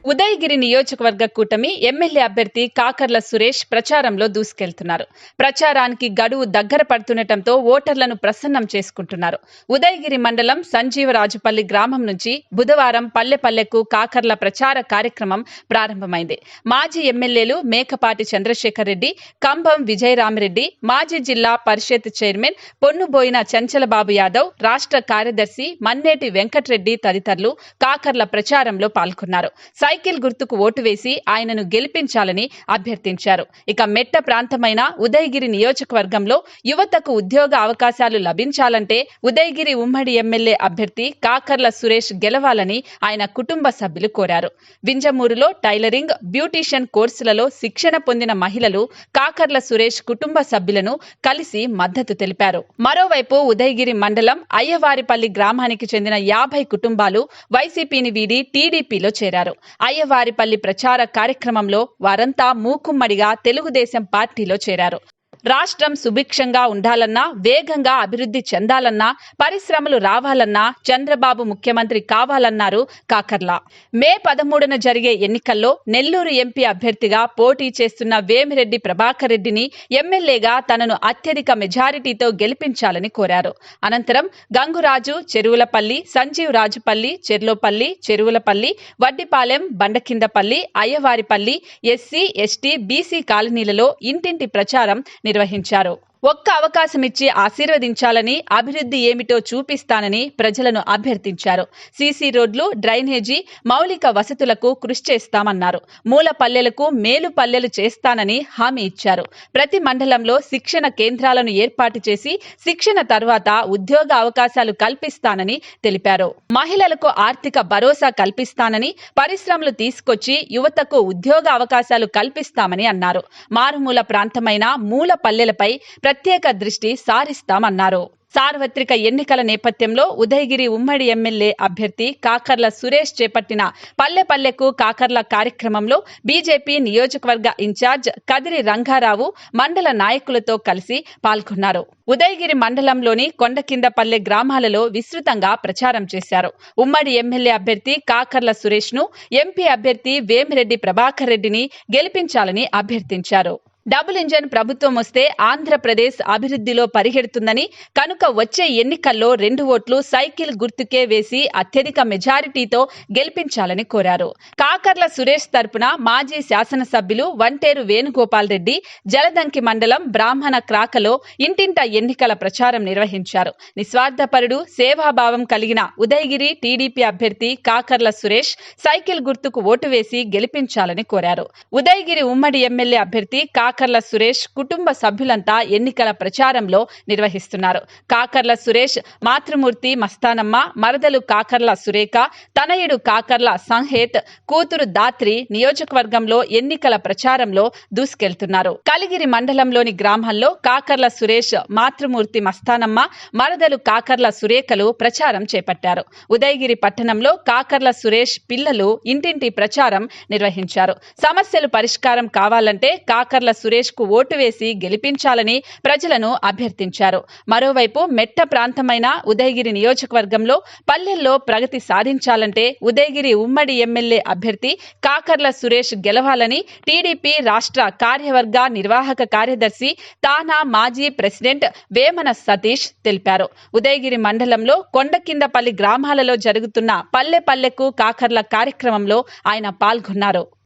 ఉదయగిరి నియోజకవర్గ కూటమి ఎమ్మెల్యే అభ్యర్థి కాకర్ల సురేష్ ప్రచారంలో దూసుకెళ్తున్నారు. ప్రచారానికి గడువు దగ్గర పడుతుండటంతో ఓటర్లను ప్రసన్నం చేసుకుంటున్నారు. ఉదయగిరి మండలం సంజీవరాజుపల్లి గ్రామం నుంచి బుధవారం పల్లెపల్లెకు కాకర్ల ప్రచార కార్యక్రమం ప్రారంభమైంది. మాజీ ఎమ్మెల్యేలు మేకపాటి చంద్రశేఖర్ రెడ్డి, కంభం విజయరామిరెడ్డి, మాజీ జిల్లా పరిషత్ చైర్మన్ పొన్నుబోయిన చంచలబాబు యాదవ్, రాష్ట్ర కార్యదర్శి మన్నేటి వెంకటరెడ్డి తదితరులు కాకర్ల ప్రచారంలో పాల్గొన్నారు. సైకిల్ గుర్తుకు ఓటు వేసి ఆయనను గెలిపించాలని అభ్యర్థించారు. ఇక మెట్ట ప్రాంతమైన ఉదయగిరి నియోజకవర్గంలో యువతకు ఉద్యోగ అవకాశాలు లభించాలంటే ఉదయగిరి ఉమ్మడి ఎమ్మెల్యే అభ్యర్థి కాకర్ల సురేష్ గెలవాలని ఆయన కుటుంబ సభ్యులు కోరారు. వింజమూరులో టైలరింగ్, బ్యూటీషియన్ కోర్సులలో శిక్షణ పొందిన మహిళలు కాకర్ల సురేష్ కుటుంబ సభ్యులను కలిసి మద్దతు తెలిపారు. మరోవైపు ఉదయగిరి మండలం అయ్యవారిపల్లి గ్రామానికి చెందిన 50 కుటుంబాలు వైసీపీని వీడి టీడీపీలో చేరారు. అయ్యవారిపల్లి ప్రచార కార్యక్రమంలో వారంతా మూకుమ్మడిగా తెలుగుదేశం పార్టీలో చేరారు. రాష్ట్రం సుభిక్షంగా ఉండాలన్నా, వేగంగా అభివృద్ధి చెందాలన్నా, పరిశ్రమలు రావాలన్నా చంద్రబాబు ముఖ్యమంత్రి కావాలన్నారు కాకర్ల. మే 13న జరిగే ఎన్నికల్లో నెల్లూరు ఎంపీ అభ్యర్థిగా పోటీ చేస్తున్న వేమిరెడ్డి ప్రభాకర్ రెడ్డిని ఎమ్మెల్యేగా తనను అత్యధిక మెజారిటీతో గెలిపించాలని కోరారు. అనంతరం Ganguraju, Cheruvulapalli, Sanjeev Rajupalli, Cherlopalli, Cheruvulapalli, Vaddipalem, Bandakindapalli, Ayyavaripalli, SC, ST, BC కాలనీలలో ఇంటింటి ప్రచారం నిర్వహించారు. ఒక్క అవకాశం ఇచ్చి ఆశీర్వదించాలని, అభివృద్ధి ఏమిటో చూపిస్తానని ప్రజలను అభ్యర్థించారు. సీసీ రోడ్లు, డ్రైనేజీ, మౌలిక వసతులకు కృషి చేస్తామన్నారు. మూల పల్లెలకు మేలు పల్లెలు చేస్తానని హామీ ఇచ్చారు. ప్రతి మండలంలో శిక్షణ కేంద్రాలను ఏర్పాటు చేసి శిక్షణ తర్వాత ఉద్యోగ అవకాశాలు కల్పిస్తానని తెలిపారు. మహిళలకు ఆర్థిక భరోసా కల్పిస్తానని, పరిశ్రమలు తీసుకొచ్చి యువతకు ఉద్యోగ అవకాశాలు కల్పిస్తామని అన్నారు. మారుమూల ప్రాంతమైన మూల పల్లెలపై ప్రత్యేక దృష్టి సారిస్తామన్నారు. సార్వత్రిక ఎన్నికల నేపథ్యంలో ఉదయగిరి ఉమ్మడి ఎమ్మెల్యే అభ్యర్థి కాకర్ల సురేష్ చేపట్టిన పల్లెపల్లెకు కాకర్ల కార్యక్రమంలో బీజేపీ నియోజకవర్గ ఇన్ఛార్జ్ కదిరి రంగారావు మండల నాయకులతో కలిసి పాల్గొన్నారు. ఉదయగిరి మండలంలోని కొండకిందపల్లె గ్రామాలలో విస్తృతంగా ప్రచారం చేశారు. ఉమ్మడి ఎమ్మెల్యే అభ్యర్థి కాకర్ల సురేష్ ను ఎంపీ అభ్యర్థి వేమిరెడ్డి ప్రభాకర్ రెడ్డిని గెలిపించాలని అభ్యర్థించారు. డబుల్ ఇంజన్ ప్రభుత్వం వస్తే ఆంధ్రప్రదేశ్ అభివృద్ధిలో పరిగెడుతుందని, కనుక వచ్చే ఎన్నికల్లో 2 ఓట్లు సైకిల్ గుర్తుకే వేసి అత్యధిక మెజారిటీతో గెలిపించాలని కోరారు. కాకర్ల సురేష్ తరపున మాజీ శాసనసభ్యులు వంటేరు వేణుగోపాల్ రెడ్డి జలదంకి మండలం బ్రాహ్మణ క్రాకలో ఇంటింట ఎన్నికల ప్రచారం నిర్వహించారు. నిస్వార్థపరుడు, సేవాభావం కలిగిన ఉదయగిరి టీడీపీ అభ్యర్థి కాకర్ల సురేష్ సైకిల్ గుర్తుకు ఓటు వేసి గెలిపించాలని కోరారు. ఉదయగిరి ఉమ్మడి ఎమ్మెల్యే అభ్యర్థి కాకర్ల సురేష్ కుటుంబ సభ్యులంతా ఎన్నికల ప్రచారంలో నిర్వహిస్తున్నారు. కాకర్ల సురేష్ మాతృమూర్తి మస్తానమ్మ, మరదలు కాకర్ల సురేఖ, తనయుడు కాకర్ల సంహేత్, కూతురు దాత్రి నియోజకవర్గంలో ఎన్నికల ప్రచారంలో దూసుకెళ్తున్నారు. కలిగిరి మండలంలోని గ్రామాల్లో కాకర్ల సురేష్ మాతృమూర్తి మస్తానమ్మ, మరదలు కాకర్ల సురేఖలు ప్రచారం చేపట్టారు. ఉదయగిరి పట్టణంలో కాకర్ల సురేష్ పిల్లలు ఇంటింటి ప్రచారం నిర్వహించారు. సమస్యలు పరిష్కారం కావాలంటే కాకర్ల సురేష్ కు ఓటు వేసి గెలిపించాలని ప్రజలను అభ్యర్థించారు. మరోవైపు మెట్ట ప్రాంతమైన ఉదయగిరి నియోజకవర్గంలో పల్లెల్లో ప్రగతి సాధించాలంటే ఉదయగిరి ఉమ్మడి ఎమ్మెల్యే అభ్యర్థి కాకర్ల సురేష్ గెలవాలని టీడీపీ రాష్ట్ర కార్యవర్గ నిర్వాహక కార్యదర్శి తానా మాజీ ప్రెసిడెంట్ వేమన సతీష్ తెలిపారు. ఉదయగిరి మండలంలో కొండకిందపల్లి గ్రామాలలో జరుగుతున్న పల్లెపల్లెకు కాకర్ల కార్యక్రమంలో ఆయన పాల్గొన్నారు.